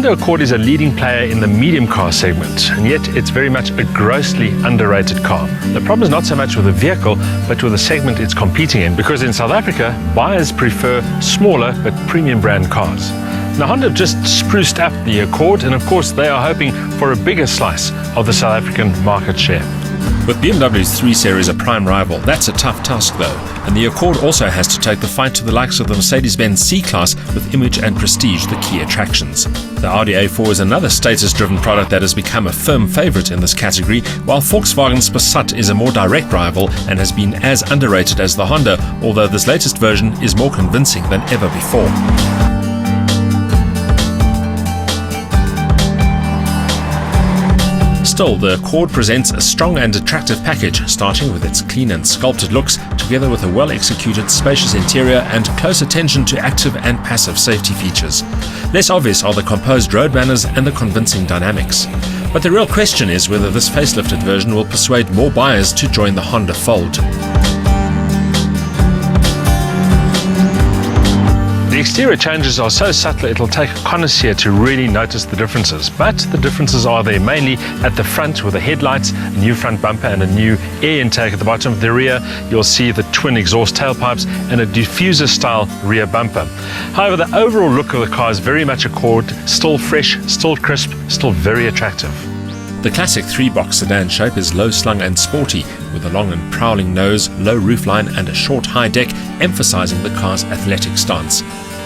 Honda Accord is a leading player in the medium car segment, and yet it's very much a grossly underrated car. The problem is not so much with the vehicle, but with the segment it's competing in, because in South Africa, buyers prefer smaller but premium brand cars. Now, Honda have just spruced up the Accord, and of course they are hoping for a bigger slice of the South African market share. With BMW's 3 Series a prime rival, that's a tough task though, and the Accord also has to take the fight to the likes of the Mercedes-Benz C-Class with image and prestige the key attractions. The Audi A4 is another status-driven product that has become a firm favourite in this category, while Volkswagen's Passat is a more direct rival and has been as underrated as the Honda, although this latest version is more convincing than ever before. Still, the Accord presents a strong and attractive package, starting with its clean and sculpted looks, together with a well-executed, spacious interior and close attention to active and passive safety features. Less obvious are the composed road manners and the convincing dynamics. But the real question is whether this facelifted version will persuade more buyers to join the Honda fold. The exterior changes are so subtle it'll take a connoisseur to really notice the differences, but the differences are there mainly at the front with the headlights, a new front bumper and a new air intake at the bottom. Of the rear you'll see the twin exhaust tailpipes and a diffuser style rear bumper. However, the overall look of the car is very much Accord, still fresh, still crisp, still very attractive. The classic 3-box sedan shape is low-slung and sporty, with a long and prowling nose, low roofline and a short high deck, emphasizing the car's athletic stance.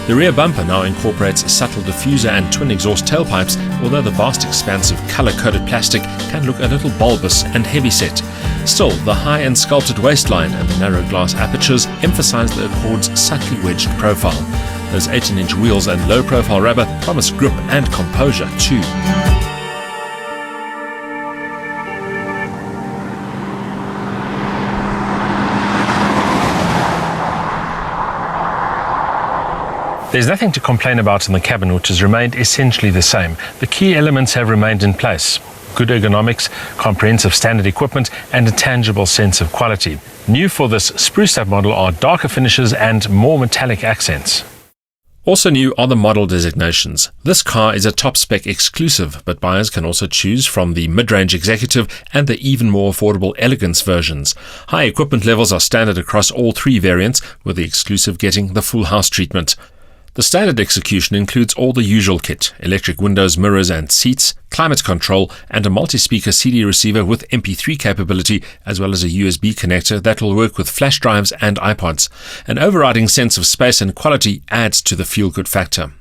The rear bumper now incorporates a subtle diffuser and twin exhaust tailpipes, although the vast expanse of colour-coded plastic can look a little bulbous and heavy-set. Still, the high and sculpted waistline and the narrow glass apertures emphasize the Accord's subtly wedged profile. Those 18-inch wheels and low-profile rubber promise grip and composure too. There's nothing to complain about in the cabin, which has remained essentially the same. The key elements have remained in place. Good ergonomics, comprehensive standard equipment, and a tangible sense of quality. New for this spruced up model are darker finishes and more metallic accents. Also new are the model designations. This car is a top-spec exclusive, but buyers can also choose from the mid-range executive and the even more affordable elegance versions. High equipment levels are standard across all 3 variants, with the exclusive getting the full house treatment. The standard execution includes all the usual kit: electric windows, mirrors and seats, climate control, and a multi-speaker CD receiver with MP3 capability, as well as a USB connector that will work with flash drives and iPods. An overriding sense of space and quality adds to the feel-good factor.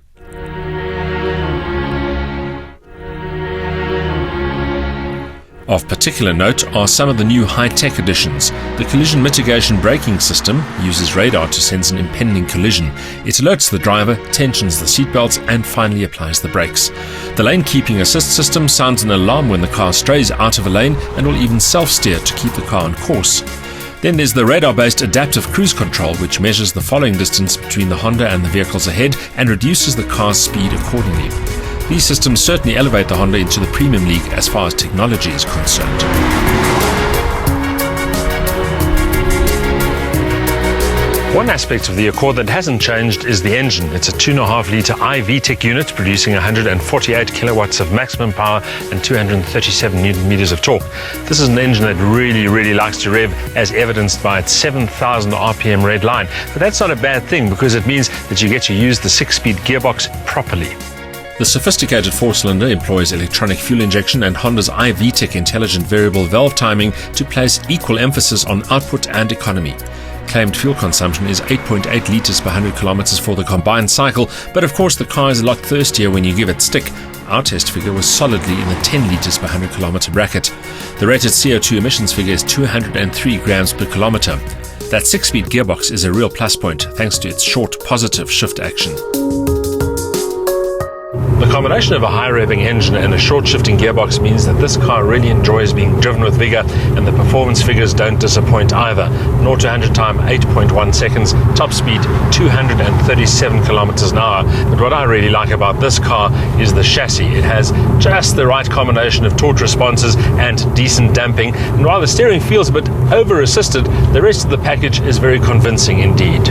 Of particular note are some of the new high-tech additions. The collision mitigation braking system uses radar to sense an impending collision. It alerts the driver, tensions the seatbelts, and finally applies the brakes. The lane keeping assist system sounds an alarm when the car strays out of a lane and will even self-steer to keep the car on course. Then there's the radar-based adaptive cruise control, which measures the following distance between the Honda and the vehicles ahead and reduces the car's speed accordingly. These systems certainly elevate the Honda into the premium league as far as technology is concerned. One aspect of the Accord that hasn't changed is the engine. It's a 2.5-litre iVTEC unit producing 148 kilowatts of maximum power and 237 newton meters of torque. This is an engine that really likes to rev, as evidenced by its 7,000 RPM red line. But that's not a bad thing, because it means that you get to use the 6-speed gearbox properly. The sophisticated 4-cylinder employs electronic fuel injection and Honda's iVTEC intelligent variable valve timing to place equal emphasis on output and economy. Claimed fuel consumption is 8.8 litres per 100 kilometers for the combined cycle, but of course the car is a lot thirstier when you give it stick. Our test figure was solidly in the 10 litres per 100 kilometer bracket. The rated CO2 emissions figure is 203 grams per kilometer. That 6-speed gearbox is a real plus point thanks to its short positive shift action. The combination of a high-revving engine and a short-shifting gearbox means that this car really enjoys being driven with vigor, and the performance figures don't disappoint either. 0 to 100 time 8.1 seconds, top speed 237 kilometers an hour. But what I really like about this car is the chassis. It has just the right combination of torque responses and decent damping, and while the steering feels a bit over-assisted, the rest of the package is very convincing indeed.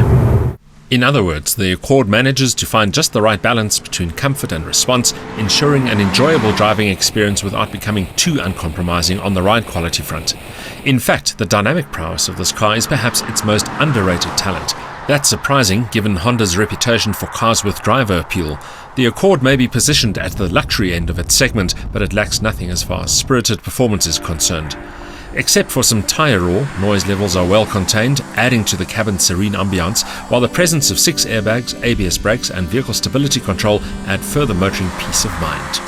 In other words, the Accord manages to find just the right balance between comfort and response, ensuring an enjoyable driving experience without becoming too uncompromising on the ride quality front. In fact, the dynamic prowess of this car is perhaps its most underrated talent. That's surprising given Honda's reputation for cars with driver appeal. The Accord may be positioned at the luxury end of its segment, but it lacks nothing as far as spirited performance is concerned. Except for some tyre roar, noise levels are well contained, adding to the cabin's serene ambiance, while the presence of 6 airbags, ABS brakes and vehicle stability control add further motoring peace of mind.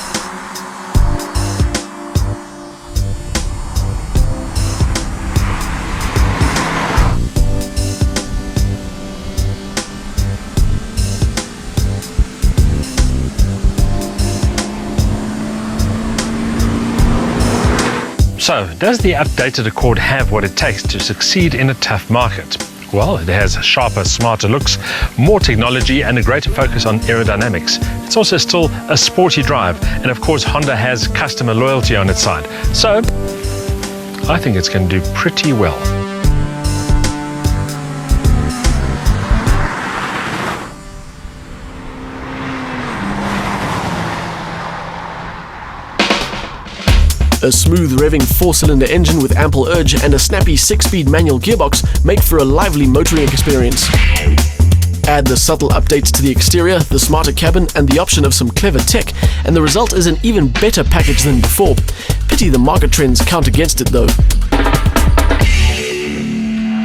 So, does the updated Accord have what it takes to succeed in a tough market? Well, it has sharper, smarter looks, more technology and a greater focus on aerodynamics. It's also still a sporty drive, and of course Honda has customer loyalty on its side. So, I think it's going to do pretty well. A smooth revving 4-cylinder engine with ample urge and a snappy 6-speed manual gearbox make for a lively motoring experience. Add the subtle updates to the exterior, the smarter cabin and the option of some clever tech, and the result is an even better package than before. Pity the market trends count against it though.